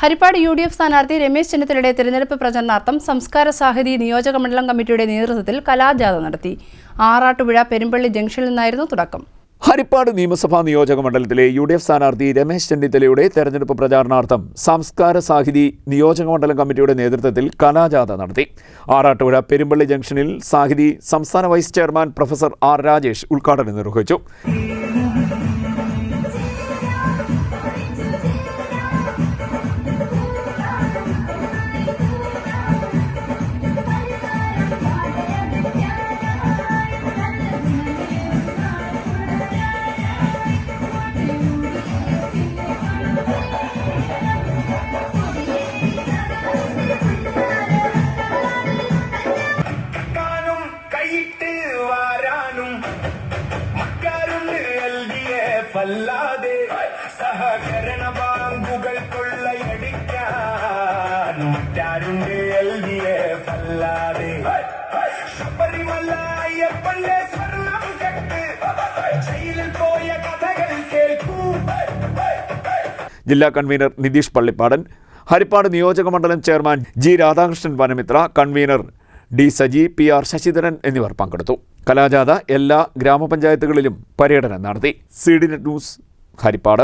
Harippad UDF സ്ഥാനാർത്ഥി രമേശ് ചെന്നിത്തലയുടെ തിരഞ്ഞെടുപ്പ് പ്രചരണാർത്ഥം സംസ്കാര സാഹിതി നിയോജക മണ്ഡലം കമ്മിറ്റിയുടെ നേതൃത്വത്തിൽ കലാജാഥ നടത്തി. ആറാട്ടുപുഴ പെരുമ്പള്ളി ജംഗ്ഷനിൽ നിന്നായിരുന്നു തുടക്കം. ഹരിപ്പാട് നിയമസഭാ നിയോജക മണ്ഡലത്തിലെ UDF സ്ഥാനാർത്ഥി രമേശ് ചെന്നിത്തലയുടെ തെരഞ്ഞെടുപ്പ് പ്രചാരണാർത്ഥം സംസ്കാര സാഹിതി നിയോജക മണ്ഡലം കമ്മിറ്റിയുടെ നേതൃത്വത്തിൽ കലാജാഥ നടത്തി. ആറാട്ടുപുഴ പെരുമ്പള്ളി ജംഗ്ഷനിൽ സാഹിതി സംസ്ഥാന vice chairman professor R. Rajesh ഉദ്ഘാടനം നിർവഹിച്ചു. അല്ലാതെ സഹകരണ ബാങ്കുകൾ കൊള്ളയടിക്കാൻ മറ്റാരുണ്ട് LDF അല്ലാതെ. ശബരിമല അയ്യപ്പന്റെ സ്വർണം കെട്ട് ജയിലിൽ പോയ കഥകൾ കേൾക്കൂ. ജില്ലാ കൺവീനർ നിതീഷ് പള്ളിപ്പാടൻ, ഹരിപ്പാട് നിയോജക മണ്ഡലം chairman G. Radhakrishnan Vanamitra, convener D. Saji, PR. Sasidharan എന്നിവർ പങ്കെടുത്തു. കലാജാഥ എല്ലാ ഗ്രാമപഞ്ചായത്തുകളിലും പര്യടനം നടത്തി. CDNet news, Harippad.